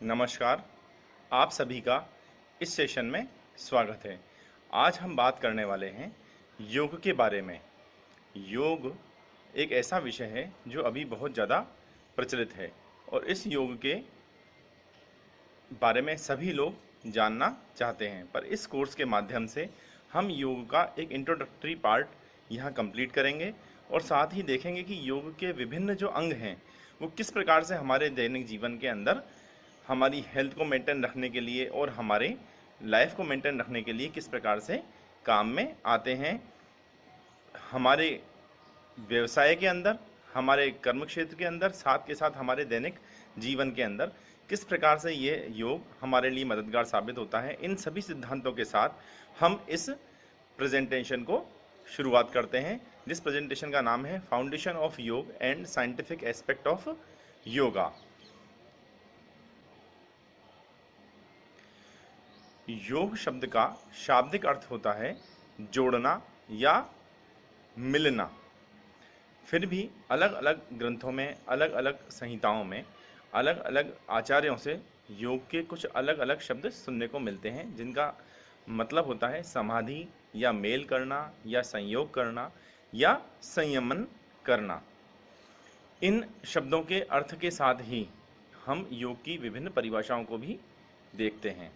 नमस्कार। आप सभी का इस सेशन में स्वागत है। आज हम बात करने वाले हैं योग के बारे में। योग एक ऐसा विषय है जो अभी बहुत ज़्यादा प्रचलित है और इस योग के बारे में सभी लोग जानना चाहते हैं, पर इस कोर्स के माध्यम से हम योग का एक इंट्रोडक्टरी पार्ट यहाँ कंप्लीट करेंगे और साथ ही देखेंगे कि योग के विभिन्न जो अंग हैं वो किस प्रकार से हमारे दैनिक जीवन के अंदर हमारी हेल्थ को मेंटेन रखने के लिए और हमारे लाइफ को मेंटेन रखने के लिए किस प्रकार से काम में आते हैं। हमारे व्यवसाय के अंदर, हमारे कर्म क्षेत्र के अंदर, साथ के साथ हमारे दैनिक जीवन के अंदर किस प्रकार से ये योग हमारे लिए मददगार साबित होता है। इन सभी सिद्धांतों के साथ हम इस प्रेजेंटेशन को शुरुआत करते हैं, जिस प्रेजेंटेशन का नाम है फाउंडेशन ऑफ योग and scientific aspect of yoga. योग शब्द का शाब्दिक अर्थ होता है जोड़ना या मिलना। फिर भी अलग अलग ग्रंथों में, अलग अलग संहिताओं में, अलग अलग आचार्यों से योग के कुछ अलग अलग शब्द सुनने को मिलते हैं, जिनका मतलब होता है समाधि या मेल करना या संयोग करना या संयमन करना। इन शब्दों के अर्थ के साथ ही हम योग की विभिन्न परिभाषाओं को भी देखते हैं।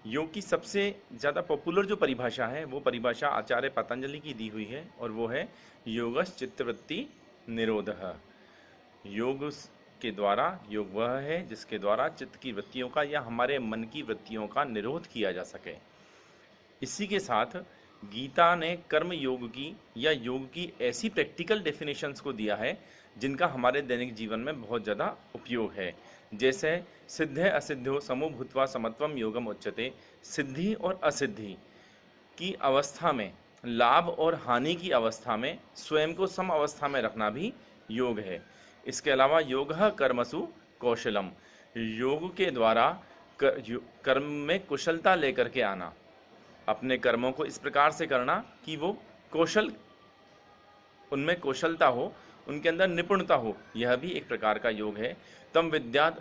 योग की सबसे ज़्यादा पॉपुलर जो परिभाषा है वो परिभाषा आचार्य पतंजलि की दी हुई है और वो है योगस् चित्तवृत्ति निरोधः। योग के द्वारा, योग वह है जिसके द्वारा चित्त की वृत्तियों का या हमारे मन की वृत्तियों का निरोध किया जा सके। इसी के साथ गीता ने कर्म योग की या योग की ऐसी प्रैक्टिकल डेफिनेशंस को दिया है जिनका हमारे दैनिक जीवन में बहुत ज़्यादा उपयोग है। जैसे सिद्धे असिद्धो समो भूत्वा समत्वम योगम उच्यते। सिद्धि और असिद्धि की अवस्था में, लाभ और हानि की अवस्था में स्वयं को सम अवस्था में रखना भी योग है। इसके अलावा योगः कर्मसु कौशलम, योग के द्वारा कर्म में कुशलता लेकर के आना, अपने कर्मों को इस प्रकार से करना कि वो उनमें कौशलता हो, उनके अंदर निपुणता हो, यह भी एक प्रकार का योग है। तम विद्यात्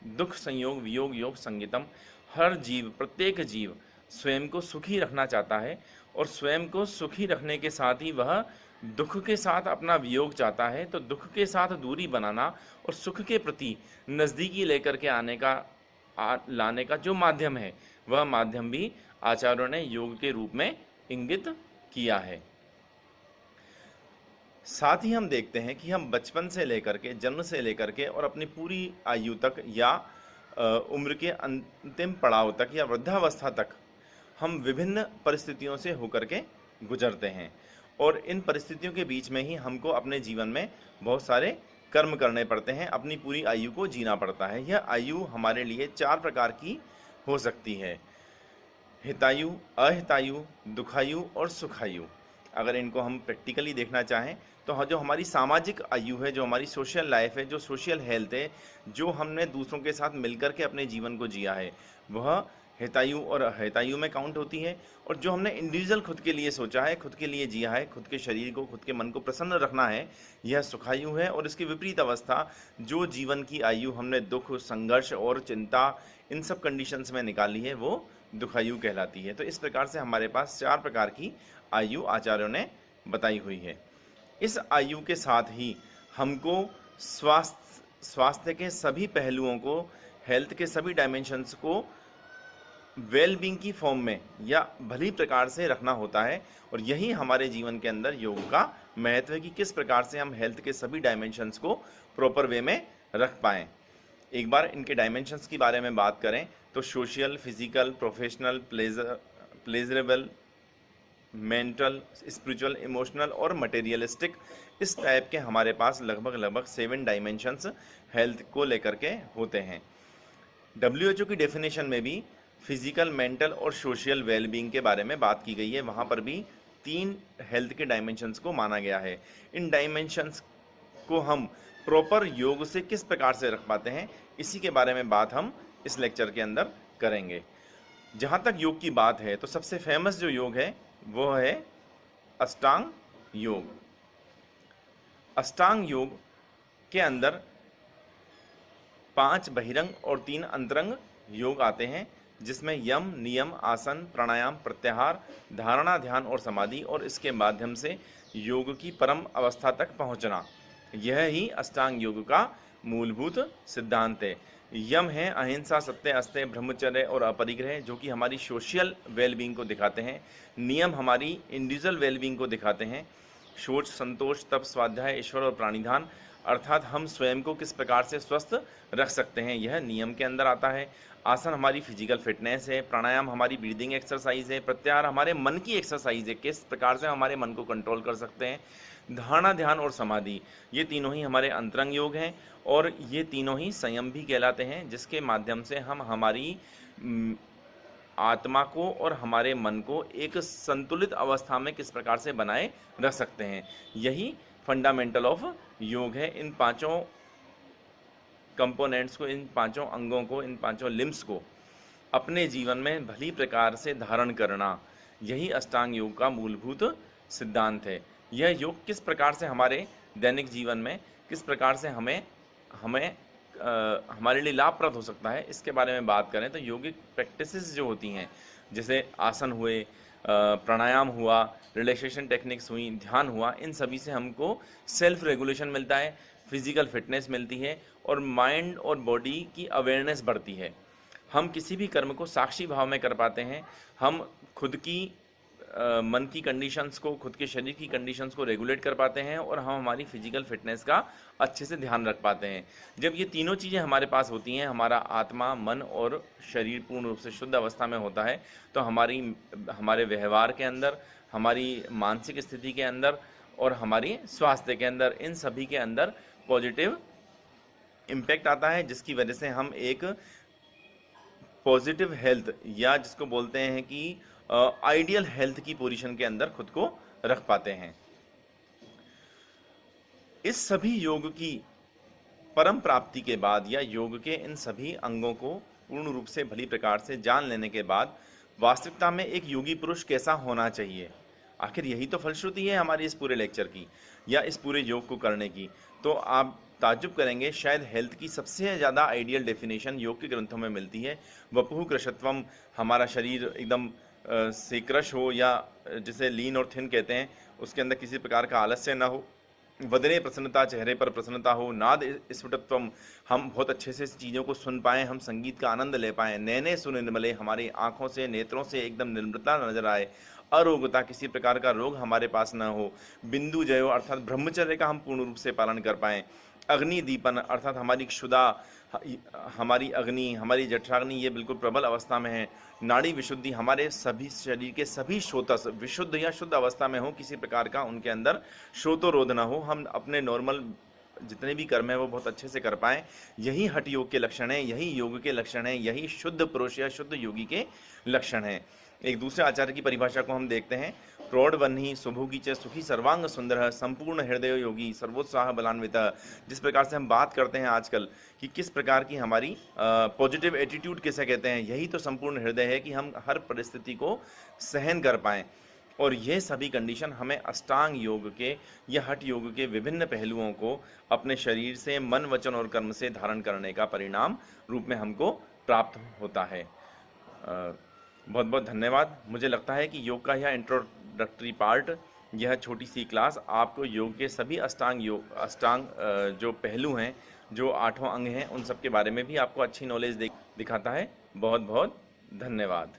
दुख संयोग वियोग योग संगीतम। हर जीव, प्रत्येक जीव स्वयं को सुखी रखना चाहता है और स्वयं को सुखी रखने के साथ ही वह दुख के साथ अपना वियोग चाहता है। तो दुख के साथ दूरी बनाना और सुख के प्रति नज़दीकी लेकर के लाने का जो माध्यम है वह माध्यम भी आचार्यों ने योग के रूप में इंगित किया है। साथ ही हम देखते हैं कि हम बचपन से लेकर के, जन्म से लेकर के और अपनी पूरी आयु तक या उम्र के अंतिम पड़ाव तक या वृद्धावस्था तक हम विभिन्न परिस्थितियों से होकर के गुजरते हैं और इन परिस्थितियों के बीच में ही हमको अपने जीवन में बहुत सारे कर्म करने पड़ते हैं, अपनी पूरी आयु को जीना पड़ता है। यह आयु हमारे लिए 4 प्रकार की हो सकती है: हितायु, अहितायु, दुखायु और सुखायु। अगर इनको हम प्रैक्टिकली देखना चाहें तो जो हमारी सामाजिक आयु है, जो हमारी सोशल लाइफ है, जो सोशल हेल्थ है, जो हमने दूसरों के साथ मिलकर के अपने जीवन को जिया है, वह हितायु और अहितायु में काउंट होती है। और जो हमने इंडिविजुअल खुद के लिए सोचा है, खुद के लिए जिया है, खुद के शरीर को, खुद के मन को प्रसन्न रखना है, यह सुखायु है। और इसकी विपरीत अवस्था, जो जीवन की आयु हमने दुख, संघर्ष और चिंता इन सब कंडीशंस में निकाली है, वो दुखायु कहलाती है। तो इस प्रकार से हमारे पास 4 प्रकार की आयु आचार्यों ने बताई हुई है। इस आयु के साथ ही हमको स्वास्थ्य के सभी पहलुओं को, हेल्थ के सभी डायमेंशंस को वेल बीइंग की फॉर्म में या भली प्रकार से रखना होता है। और यही हमारे जीवन के अंदर योग का महत्व है कि किस प्रकार से हम हेल्थ के सभी डायमेंशंस को प्रॉपर वे में रख पाएँ। एक बार इनके डायमेंशंस के बारे में बात करें तो social, physical, professional, pleasurable, mental, spiritual, emotional और मटेरियलिस्टिक, इस टाइप के हमारे पास लगभग 7 डायमेंशंस हेल्थ को लेकर के होते हैं। WHO की डेफिनेशन में भी फिजिकल, मेंटल और सोशल वेलबींग के बारे में बात की गई है। वहाँ पर भी 3 हेल्थ के डायमेंशंस को माना गया है। इन डायमेंशंस को हम प्रॉपर योग से किस प्रकार से रख पाते हैं, इसी के बारे में बात हम इस लेक्चर के अंदर करेंगे। जहाँ तक योग की बात है तो सबसे फेमस जो योग है वो है अष्टांग योग। अष्टांग योग के अंदर 5 बहिरंग और 3 अंतरंग योग आते हैं, जिसमें यम, नियम, आसन, प्राणायाम, प्रत्याहार, धारणा, ध्यान और समाधि, और इसके माध्यम से योग की परम अवस्था तक पहुंचना, यह ही अष्टांग योग का मूलभूत सिद्धांत है। यम है अहिंसा, सत्य, अस्तेय, ब्रह्मचर्य और अपरिग्रह, जो कि हमारी सोशल वेलबींग को दिखाते हैं। नियम हमारी इंडिविजुअल वेलबींग को दिखाते हैं। शोच, संतोष, तप, स्वाध्याय, ईश्वर और प्राणिधान, अर्थात हम स्वयं को किस प्रकार से स्वस्थ रख सकते हैं, यह नियम के अंदर आता है। आसन हमारी फिजिकल फिटनेस है। प्राणायाम हमारी ब्रीदिंग एक्सरसाइज है। प्रत्याहार हमारे मन की एक्सरसाइज है, किस प्रकार से हमारे मन को कंट्रोल कर सकते हैं। धारणा, ध्यान और समाधि, ये तीनों ही हमारे अंतरंग योग हैं, और ये तीनों ही संयम भी कहलाते हैं, जिसके माध्यम से हम हमारी आत्मा को और हमारे मन को एक संतुलित अवस्था में किस प्रकार से बनाए रख सकते हैं। यही फंडामेंटल ऑफ योग है। इन पांचों कंपोनेंट्स को, इन पांचों अंगों को, इन पांचों लिम्स को अपने जीवन में भली प्रकार से धारण करना, यही अष्टांग योग का मूलभूत सिद्धांत है। यह योग किस प्रकार से हमारे दैनिक जीवन में, किस प्रकार से हमें हमारे लिए लाभप्रद हो सकता है, इसके बारे में बात करें तो योगिक प्रैक्टिसेस जो होती हैं, जैसे आसन हुए, प्राणायाम हुआ, रिलैक्सेशन टेक्निक्स हुई, ध्यान हुआ, इन सभी से हमको सेल्फ रेगुलेशन मिलता है, फिजिकल फिटनेस मिलती है, और माइंड और बॉडी की अवेयरनेस बढ़ती है। हम किसी भी कर्म को साक्षी भाव में कर पाते हैं। हम खुद की मन की कंडीशंस को, खुद के शरीर की कंडीशंस को रेगुलेट कर पाते हैं, और हम हमारी फिजिकल फिटनेस का अच्छे से ध्यान रख पाते हैं। जब ये तीनों चीज़ें हमारे पास होती हैं, हमारा आत्मा, मन और शरीर पूर्ण रूप से शुद्ध अवस्था में होता है, तो हमारे व्यवहार के अंदर, हमारी मानसिक स्थिति के अंदर और हमारी स्वास्थ्य के अंदर, इन सभी के अंदर पॉजिटिव इम्पैक्ट आता है, जिसकी वजह से हम एक पॉजिटिव हेल्थ, या जिसको बोलते हैं कि आइडियल हेल्थ की पोजीशन के अंदर खुद को रख पाते हैं। इस सभी योग की परम प्राप्ति के बाद, या योग के इन सभी अंगों को पूर्ण रूप से भली प्रकार से जान लेने के बाद, वास्तविकता में एक योगी पुरुष कैसा होना चाहिए, आखिर यही तो फलश्रुति है हमारी इस पूरे लेक्चर की, या इस पूरे योग को करने की। तो आप ताज्जुब करेंगे, शायद हेल्थ की सबसे ज़्यादा आइडियल डेफिनेशन योग के ग्रंथों में मिलती है। वपुः कृशत्वम, हमारा शरीर एकदम से क्रश हो, या जिसे लीन और थिन कहते हैं, उसके अंदर किसी प्रकार का आलस्य ना हो। वदने प्रसन्नता, चेहरे पर प्रसन्नता हो। नाद स्फुटत्वम, हम बहुत अच्छे से चीज़ों को सुन पाएँ, हम संगीत का आनंद ले पाएँ। नैने सुनिर्मले, हमारी आँखों से, नेत्रों से एकदम निर्मलता नजर आए। अरोगता, किसी प्रकार का रोग हमारे पास ना हो। बिंदु जयो, अर्थात ब्रह्मचर्य का हम पूर्ण रूप से पालन कर पाएँ। अग्नि दीपन, अर्थात हमारी क्षुधा, हमारी अग्नि, हमारी जठराग्नि ये बिल्कुल प्रबल अवस्था में है। नाड़ी विशुद्धि, हमारे सभी शरीर के सभी श्रोतस विशुद्ध या शुद्ध अवस्था में हो, किसी प्रकार का उनके अंदर श्रोतोरोध ना हो, हम अपने नॉर्मल जितने भी कर्म है वो बहुत अच्छे से कर पाएं। यही हठ योग के लक्षण है, यही योग के लक्षण है, यही शुद्ध पुरुष या शुद्ध योगी के लक्षण है। एक दूसरे आचार्य की परिभाषा को हम देखते हैं। प्रौढ़ वन्ही सुभोगी च सुखी सर्वांग सुंदर, संपूर्ण हृदय योगी सर्वोत्साह बलान्वित। जिस प्रकार से हम बात करते हैं आजकल कि किस प्रकार की हमारी पॉजिटिव एटीट्यूड किसे कहते हैं, यही तो संपूर्ण हृदय है कि हम हर परिस्थिति को सहन कर पाएं। और ये सभी कंडीशन हमें अष्टांग योग के या हठ योग के विभिन्न पहलुओं को अपने शरीर से, मन, वचन और कर्म से धारण करने का परिणाम रूप में हमको प्राप्त होता है। बहुत बहुत धन्यवाद। मुझे लगता है कि योग का यह इंट्रोडक्टरी पार्ट, यह छोटी सी क्लास आपको योग के सभी अष्टांग जो पहलू हैं, जो 8 अंग हैं, उन सब के बारे में भी आपको अच्छी नॉलेज दिखाता है। बहुत बहुत धन्यवाद।